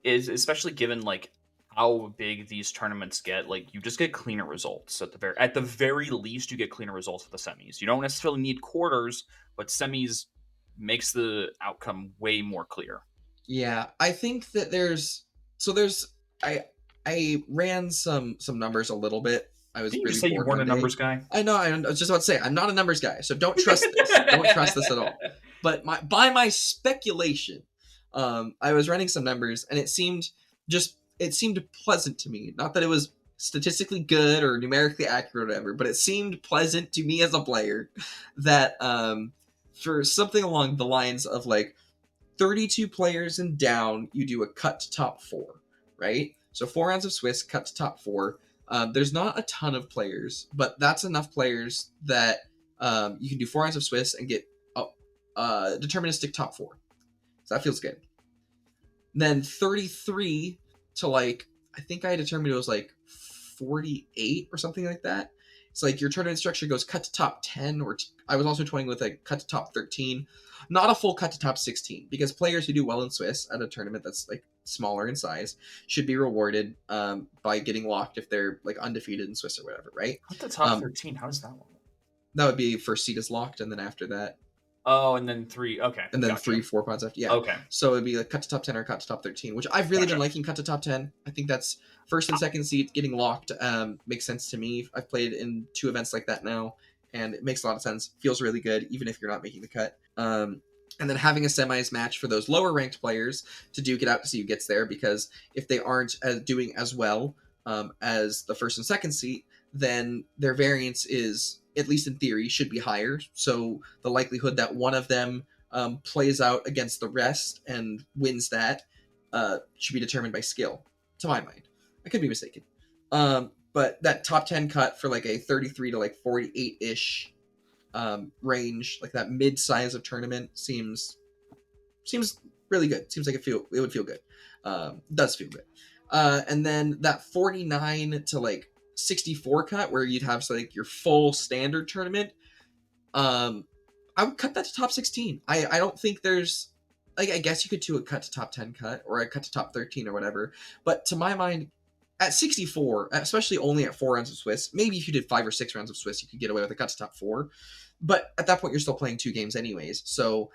Is especially given like how big these tournaments get, like you just get cleaner results at the very least. You get cleaner results at the semis. You don't necessarily need quarters, but semis makes the outcome way more clear. Yeah, I think that there's I ran some numbers a little bit. I was Didn't you really just say you bored weren't one a day. numbers guy? I know. I was just about to say I'm not a numbers guy, so don't trust this. Don't trust this at all. But by my speculation, I was running some numbers, and it seemed pleasant to me. Not that it was statistically good or numerically accurate or whatever, but it seemed pleasant to me as a player that for something along the lines of like 32 players and down, you do a cut to top 4, right? So 4 rounds of Swiss, cut to top 4. There's not a ton of players, but that's enough players that you can do 4 rounds of Swiss and get deterministic top 4. So that feels good. Then 33 to like, I think I determined it was like 48 or something like that. It's like your tournament structure goes cut to top 10, or I was also toying with a cut to top 13. Not a full cut to top 16, because players who do well in Swiss at a tournament that's like smaller in size should be rewarded by getting locked if they're like undefeated in Swiss or whatever, right? Cut the top 13. How does that one? That would be first seed is locked, and then after that, Oh, and then 3. Okay, and then gotcha. 3-4 pods after. Yeah. Okay. So it'd be like cut to top 10 or cut to top 13, which I've really been liking. Cut to top 10. I think that's first and second seed getting locked. Makes sense to me. I've played in 2 events like that now, and it makes a lot of sense. Feels really good, even if you're not making the cut. And then having a semis match for those lower ranked players to duke it out to see who gets there, because if they aren't doing as well as the first and second seed, then their variance is, at least in theory, should be higher. So the likelihood that one of them plays out against the rest and wins that should be determined by skill, to my mind. I could be mistaken. But that top 10 cut for like a 33 to like 48-ish range, like that mid-size of tournament, seems really good. Seems like it would feel good. Does feel good. And then that 49 to like 64 cut, where you'd have like your full standard tournament, I would cut that to top 16. I don't think there's, like, I guess you could do a cut to top 10 cut or a cut to top 13 or whatever, but to my mind, at 64, especially only at 4 rounds of Swiss, maybe if you did 5 or 6 rounds of Swiss, you could get away with a cut to top 4, but at that point you're still playing 2 games anyways. So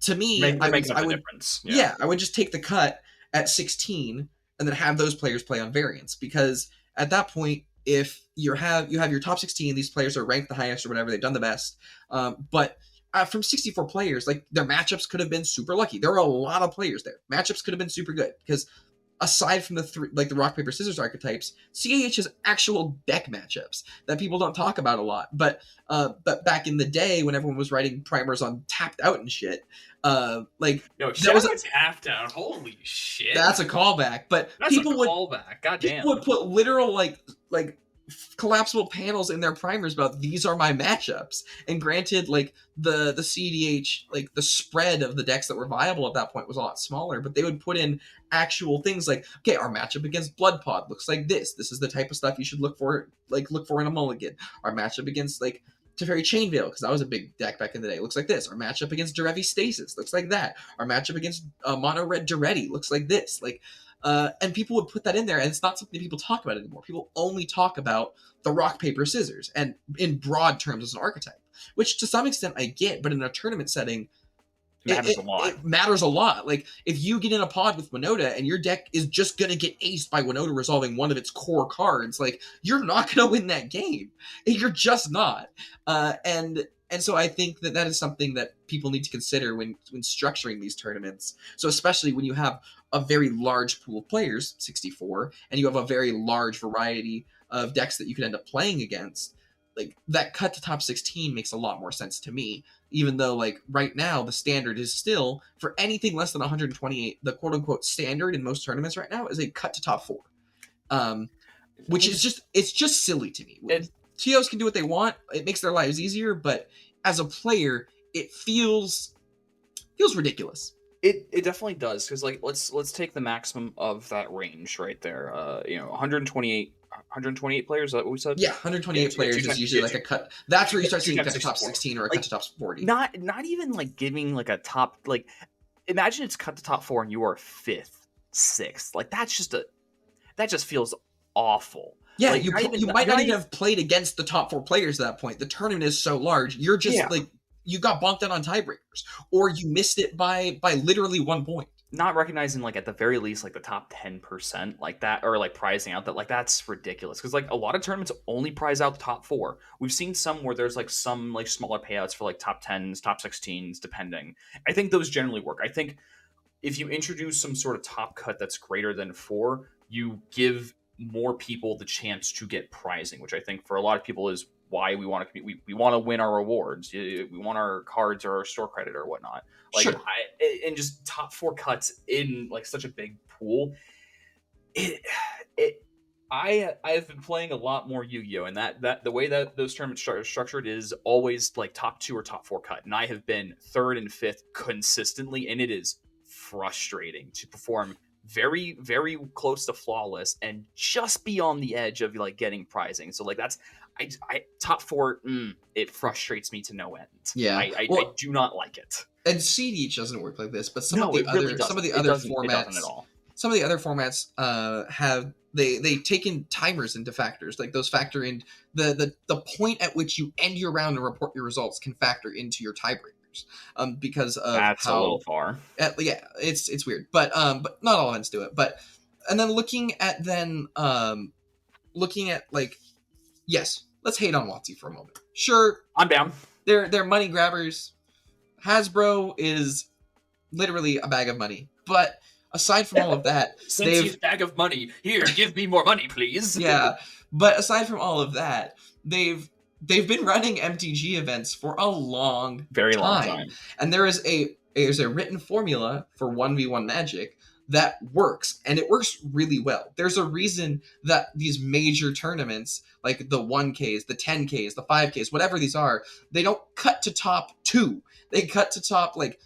to me, I would difference. Yeah, I would just take the cut at 16 and then have those players play on variance, because at that point, if you have your top 16, these players are ranked the highest or whatever, they've done the best, but from 64 players, like, their matchups could have been super lucky. There were a lot of players there. Matchups could have been super good, because aside from the rock paper scissors archetypes, CAH has actual deck matchups that people don't talk about a lot. But back in the day, when everyone was writing primers on tapped out and shit, like, that was a tapped out. Holy shit! That's a callback. But that's a callback. Goddamn. People would put literal like collapsible panels in their primers about these are my matchups. And granted, like the CDH, like the spread of the decks that were viable at that point was a lot smaller, but they would put in actual things like, okay, our matchup against Blood Pod looks like this. This is the type of stuff you should look for in a mulligan. Our matchup against like Teferi Chainveil, because that was a big deck back in the day, looks like this. Our matchup against Derevi Stasis looks like that. Our matchup against Mono Red Duretti looks like this. Like, and people would put that in there, and it's not something people talk about anymore. People only talk about the rock, paper, scissors, and in broad terms as an archetype, which to some extent I get, but in a tournament setting, it matters a lot. Like, if you get in a pod with Winota and your deck is just going to get aced by Winota resolving one of its core cards, like, you're not going to win that game. You're just not. And so I think that is something that people need to consider when structuring these tournaments. So especially when you have a very large pool of players, 64, and you have a very large variety of decks that you could end up playing against, like, that cut to top 16 makes a lot more sense to me, even though, like, right now the standard is still, for anything less than 128, the quote-unquote standard in most tournaments right now is a cut to top 4, which is just silly to me. TOs can do what they want, it makes their lives easier, but as a player, it feels ridiculous. It definitely does, because, like, let's take the maximum of that range right there. 128 128 players. Is that what we said? Yeah, 128 players is usually like a cut. That's where you start seeing cut to top 16 or a cut to top 40. Not even like giving like a top, like, imagine it's cut to top 4 and you are 5th, 6th. Like that just feels awful. Yeah, like, you might not even have played against the top 4 players at that point. The tournament is so large, you're just like, you got bonked out on tiebreakers, or you missed it by literally 1 point. Not recognizing, like, at the very least, like the top 10%, like that, or like prizing out that, like, that's ridiculous. Because like a lot of tournaments only prize out the top 4. We've seen some where there's like some like smaller payouts for like top 10s, top 16s, depending. I think those generally work. I think if you introduce some sort of top cut that's greater than 4, you give more people the chance to get prizing, which I think for a lot of people is why we want to we want to win our rewards. We want our cards or our store credit or whatnot. Like, sure. And just top 4 cuts in like such a big pool. I've been playing a lot more Yu-Gi-Oh, and that the way that those tournaments are structured is always like top 2 or top 4 cut, and I have been 3rd and 5th consistently, and it is frustrating to perform very, very close to flawless and just be on the edge of like getting prizing. So like that's I top 4, it frustrates me to no end. Yeah, I do not like it. And CDH doesn't work like this, but some of the other formats have they take in timers into factors. Like those factor in the point at which you end your round and report your results can factor into your tiebreakers. Because of that's how, a little far. Yeah, it's weird, but not all events do it. But and then looking at like, yes, let's hate on WotC for a moment. Sure, I'm down. They're money grabbers. Hasbro is literally a bag of money, but aside from all of that, Since bag of money, here, give me more money, please. Yeah, but aside from all of that, they've been running MTG events for a long time. And there's a written formula for 1v1 Magic that works, and it works really well. There's a reason that these major tournaments, like the 1Ks, the 10Ks, the 5Ks, whatever these are, they don't cut to top 2. They cut to top like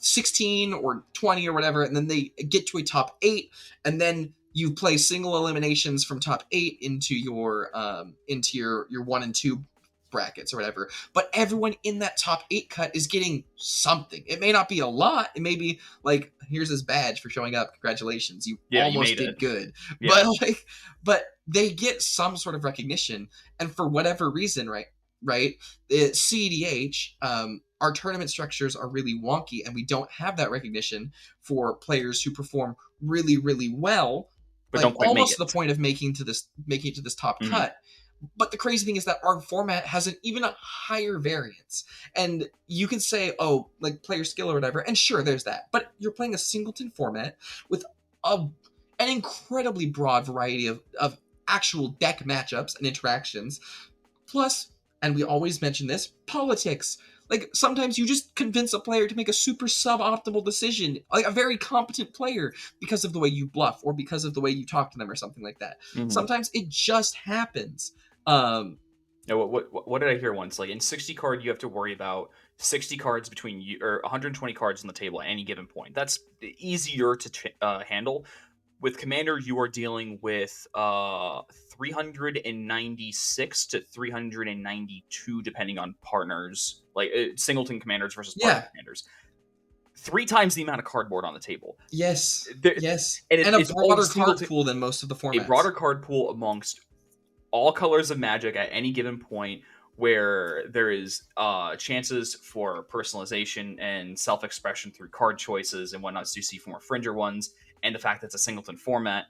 16 or 20 or whatever, and then they get to a top 8, and then you play single eliminations from top 8 into your 1 and 2 brackets or whatever. But everyone in that top 8 cut is getting something. It may not be a lot. It may be like, here's this badge for showing up. Congratulations, you almost did good. Yeah. But they get some sort of recognition, and for whatever reason, right? CEDH, our tournament structures are really wonky, and we don't have that recognition for players who perform really, really well, but like almost to the point of making it to this top cut. But the crazy thing is that our format has an even a higher variance. And you can say, oh, like player skill or whatever, and sure, there's that. But you're playing a singleton format with an incredibly broad variety of actual deck matchups and interactions. Plus, and we always mention this, politics. Like, sometimes you just convince a player to make a super suboptimal decision, like a very competent player, because of the way you bluff or because of the way you talk to them or something like that. Sometimes it just happens. What did I hear once? Like, in 60 card, you have to worry about 60 cards between you, or 120 cards on the table at any given point. That's easier to handle. With Commander, you are dealing with 396 to 392, depending on partners, like singleton commanders versus partner commanders. 3 times the amount of cardboard on the table. Yes. Yes. And a broader card pool than most of the formats. A broader card pool amongst all colors of Magic at any given point, where there is chances for personalization and self-expression through card choices and whatnot, so you see more fringer ones. And the fact that it's a singleton format,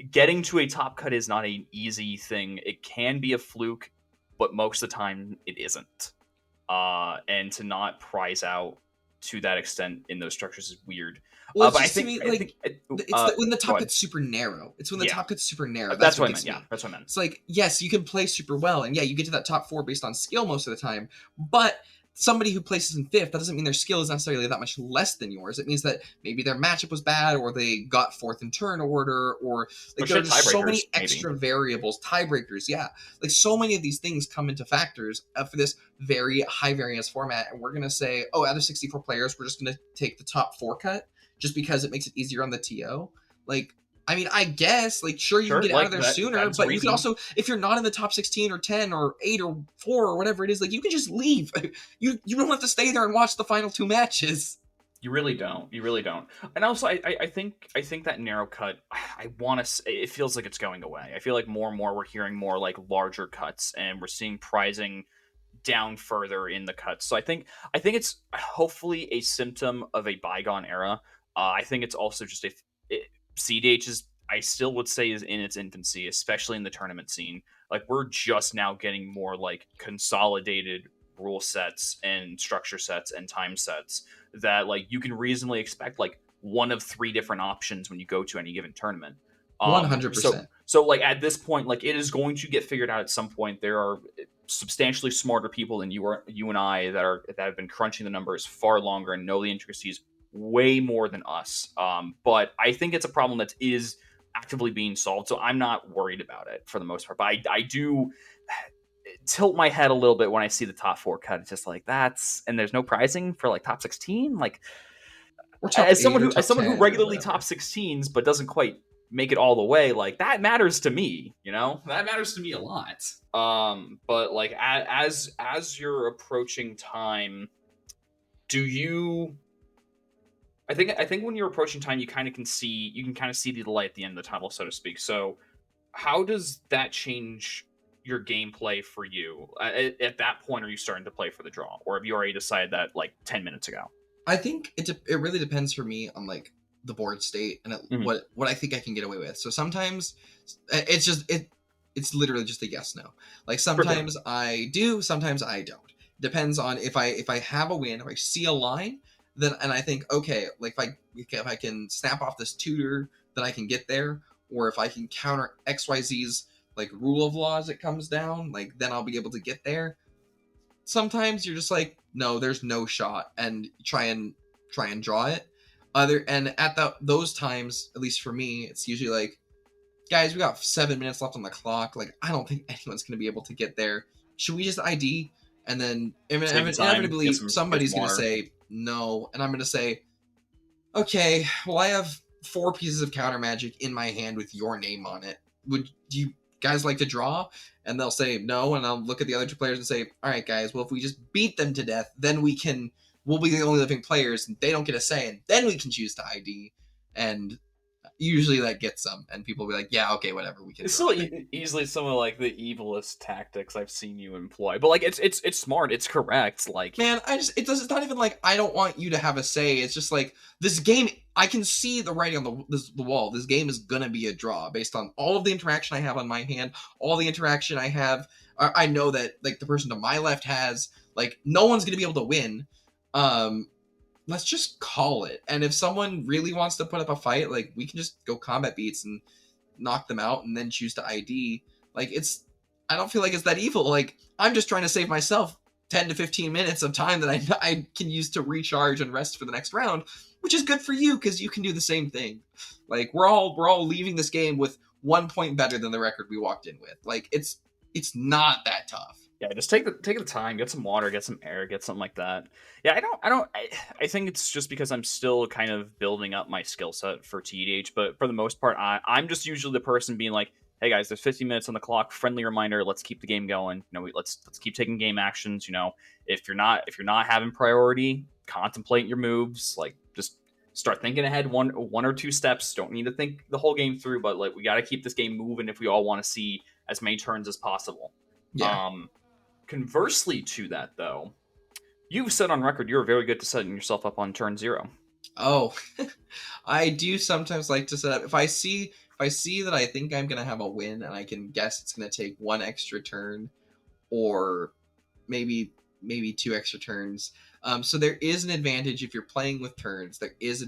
getting to a top cut is not an easy thing. It can be a fluke, but most of the time it isn't. And to not prize out to that extent in those structures is weird. Well, but I think when the top gets super narrow. It's when the top gets super narrow. That's what I meant. Yeah, that's what I meant. It's like, yes, you can play super well, and yeah, you get to that top 4 based on skill most of the time, but somebody who places in 5th, that doesn't mean their skill is necessarily that much less than yours. It means that maybe their matchup was bad, or they got 4th in turn order, or like there's so many extra variables, tiebreakers. Yeah, like so many of these things come into factors for this very high variance format, and we're gonna say, oh, out of 64 players, we're just gonna take the top 4 cut just because it makes it easier on the TO. Like, I mean, I guess, like, sure, you can Sure, get out of like there sooner, that's but you can reason. also, if you're not in the top 16 or 10 or 8 or 4 or whatever it is, like, you can just leave. You don't have to stay there and watch the final 2 matches. You really don't. You really don't. And also, I think that narrow cut. I want to. It feels like it's going away. I feel like more and more we're hearing more like larger cuts, and we're seeing pricing down further in the cuts. So I think it's hopefully a symptom of a bygone era. I think it's also just CDH is, I still would say, is in its infancy, especially in the tournament scene. Like we're just now getting more like consolidated rule sets and structure sets and time sets that like you can reasonably expect like one of three different options when you go to any given tournament. So 100%. so like at this point, like it is going to get figured out at some point. There are substantially smarter people than you and I that have been crunching the numbers far longer and know the intricacies way more than us. But I think it's a problem that is actively being solved, so I'm not worried about it for the most part. But I do tilt my head a little bit when I see the top four cut. It's just like that's, and there's no pricing for like top 16. Like Or top 8 or as top someone who 10 or regularly top whatever. 16s but doesn't quite make it all the way, like that matters to me. That matters to me a lot. But like as you're approaching time, do you? I think when you're approaching time, you kind of see the light at the end of the tunnel, so to speak. So how does that change your gameplay for you? At that point, are you starting to play for the draw, or have you already decided that like 10 minutes ago? I think it really depends for me on, like, the board state and Mhm. what I think I can get away with. So sometimes it's just it's literally just a yes no. Like For sure. sometimes I do, sometimes I don't. Depends on if I have a win, if I see a line, then and I think okay, like if I can snap off this tutor, then I can get there, or if I can counter XYZ's like rule of law as it comes down, like then I'll be able to get there. Sometimes you're just like, no, there's no shot, and try and draw it. Other and at those times, at least for me, it's usually like, guys, we got 7 minutes left on the clock. Like, I don't think anyone's gonna be able to get there. Should we just ID? And then Save the time. inevitably Get somebody's some gonna water. say no, and I'm gonna say, okay, well, I have 4 pieces of counter magic in my hand with your name on it. Would you guys like to draw? And they'll say no, and I'll look at the other 2 players and say, all right, guys, well, if we just beat them to death, then we'll be the only living players, and they don't get a say, and then we can choose to ID. And usually that gets them, and people will be like, yeah, okay, whatever, we can It's draw still it. easily some of like the evilest tactics I've seen you employ, but like it's smart, it's correct. Like Man, it's not even like I don't want you to have a say. It's just like this game. I can see the writing on the wall. This game is gonna be a draw based on all of the interaction I have on my hand, all the interaction I have. I know that like the person to my left has. Like no one's gonna be able to win. Um, let's just call it. And if someone really wants to put up a fight, like we can just go combat beats and knock them out and then choose to ID. Like it's I don't feel like it's that evil. Like I'm just trying to save myself 10 to 15 minutes of time that I can use to recharge and rest for the next round, which is good for you because you can do the same thing. Like we're all leaving this game with 1 point better than the record we walked in with. Like it's not that tough. yeah, just take the time, get some water, get some air, get something like that. Yeah, I think it's just because I'm still kind of building up my skill set for TDH, but for the most part, I'm just usually the person being like, hey guys, there's 15 minutes on the clock. Friendly reminder, let's keep the game going. Let's keep taking game actions. If you're not having priority, contemplate your moves. Like just start thinking ahead one or two steps. Don't need to think the whole game through, but like we got to keep this game moving if we all want to see as many turns as possible. Yeah. Um, Conversely to that, though, you've said on record you're very good to setting yourself up on turn zero. Oh, I do sometimes like to set up if I see that I think I'm gonna have a win and I can guess it's gonna take 1 extra turn or maybe 2 extra turns. So there is an advantage if you're playing with turns. There is a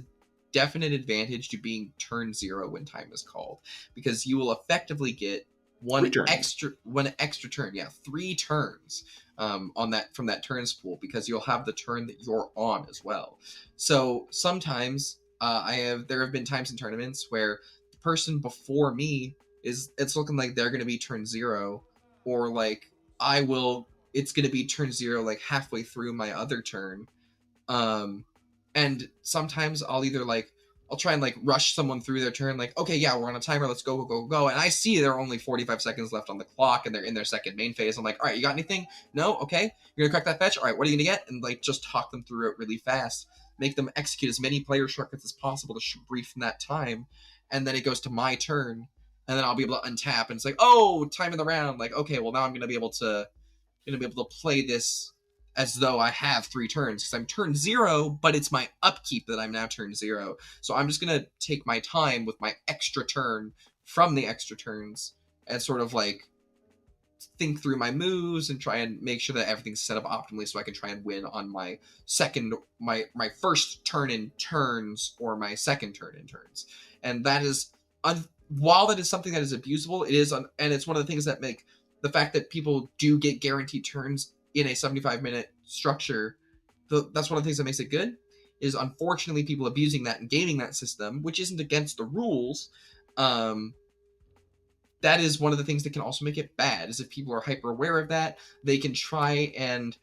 definite advantage to being turn 0 when time is called because you will effectively get one Returns. extra turn. Yeah, 3 turns on that from that turns pool because you'll have the turn that you're on as well. So sometimes there have been times in tournaments where the person before me it's looking like they're going to be turn 0 or like I will it's going to be turn 0 like halfway through my other turn. um and sometimes I'll either like I'll try and like rush someone through their turn, like, okay, yeah, we're on a timer, let's go, go, go, go. And I see there are only 45 seconds left on the clock and they're in their second main phase. I'm like, all right, you got anything? No? Okay. You're gonna crack that fetch? All right, what are you gonna get? And like just talk them through it really fast. Make them execute as many player shortcuts as possible to brief in that time. And then it goes to my turn. And then I'll be able to untap and it's like, oh, time of the round. Like, okay, well now I'm gonna be able to play this as though I have 3 turns because I'm turn 0, but it's my upkeep that I'm now turn 0. So I'm just gonna take my time with my extra turn from the extra turns and sort of like think through my moves and try and make sure that everything's set up optimally so I can try and win on my first turn in turns or my second turn in turns. And that is while that is something that is abusable, it is and it's one of the things that make the fact that people do get guaranteed turns in a 75-minute structure, that's one of the things that makes it good, is unfortunately people abusing that and gaming that system, which isn't against the rules. That is one of the things that can also make it bad, is if people are hyper aware of that, they can try and,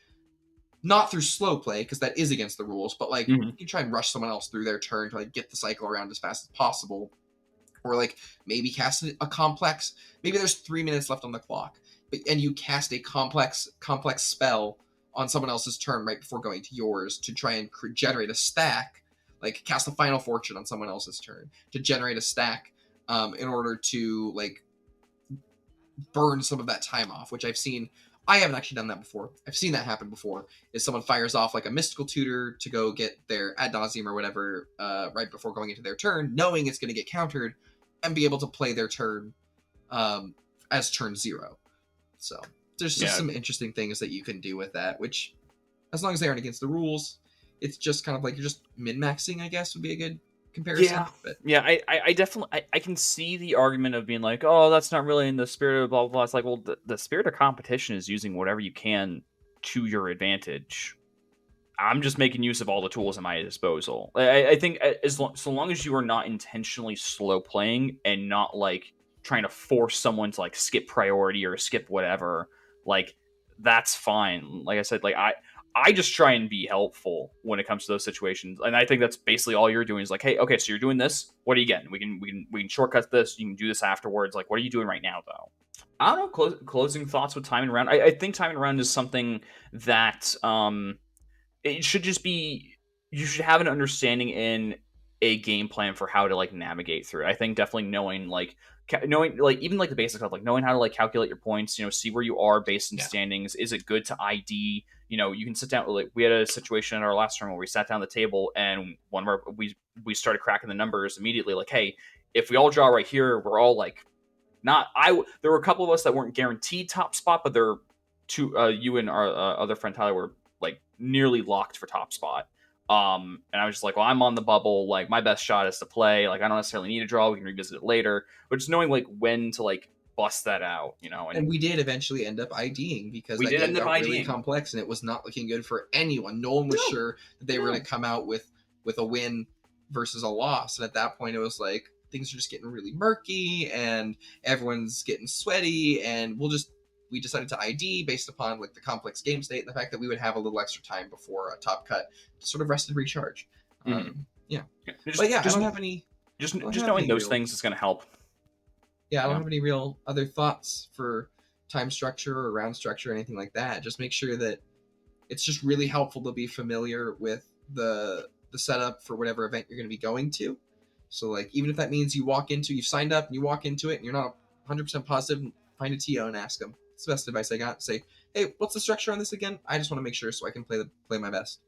not through slow play, because that is against the rules, but like, you can try and rush someone else through their turn to like get the cycle around as fast as possible. Or like maybe cast a complex, maybe there's 3 minutes left on the clock, and you cast a complex spell on someone else's turn right before going to yours to try and generate a stack, like cast a final fortune on someone else's turn to generate a stack, in order to like burn some of that time off, which I've seen. I haven't actually done that before. I've seen that happen before. Is someone fires off like a mystical tutor to go get their ad nauseum or whatever right before going into their turn, knowing it's going to get countered, and be able to play their turn as turn 0. So there's just some interesting things that you can do with that, which, as long as they aren't against the rules, it's just kind of like you're just min-maxing, I guess, would be a good comparison. I definitely I can see the argument of being like, oh, that's not really in the spirit of blah blah blah. It's like, well, the spirit of competition is using whatever you can to your advantage. I'm just making use of all the tools at my disposal. I think so long as you are not intentionally slow playing and not like trying to force someone to like skip priority or skip whatever, like that's fine. Like I said, like I just try and be helpful when it comes to those situations, and I think that's basically all you're doing is like, hey, okay, so you're doing this. What are you getting? We can shortcut this. You can do this afterwards. Like, what are you doing right now, though? I don't know. Closing thoughts with timing around. I think timing around is something that it should just be, you should have an understanding in a game plan for how to like navigate through it. I think definitely knowing like even like the basics of like knowing how to like calculate your points, see where you are based in standings. Is it good to ID? You can sit down. Like we had a situation in our last turn where we sat down at the table and one of our we started cracking the numbers immediately. Like, hey, if we all draw right here, we're all like there were a couple of us that weren't guaranteed top spot, but there two you and our other friend Tyler were like nearly locked for top spot. And I was just like, well, I'm on the bubble. Like my best shot is to play. Like I don't necessarily need a draw. We can revisit it later. But just knowing like when to like bust that out, And we did eventually end up IDing because that game got really complex and it was not looking good for anyone. No one was sure that they were going to come out with a win versus a loss. And at that point, it was like things are just getting really murky and everyone's getting sweaty. And we decided to ID based upon like the complex game state and the fact that we would have a little extra time before a top cut to sort of rest and recharge. I don't have any. Just knowing those things is going to help. Yeah, I don't have any real other thoughts for time structure or round structure or anything like that. Just make sure that it's just really helpful to be familiar with the setup for whatever event you're going to be going to. So like even if that means you've signed up and you walk into it and you're not 100% positive, find a TO and ask them. It's the best advice I got. Say, hey, what's the structure on this again? I just want to make sure so I can play my best.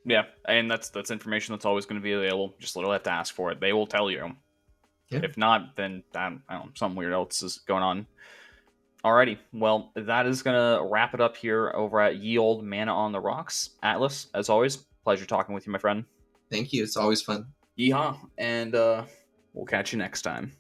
Yeah, and that's information that's always going to be available. Just literally have to ask for it. They will tell you. Yeah. If not, then I don't know, something weird else is going on. Alrighty, well, that is going to wrap it up here over at Ye Olde Mana on the Rocks. Atlas, as always, pleasure talking with you, my friend. Thank you. It's always fun. Yeehaw, and we'll catch you next time.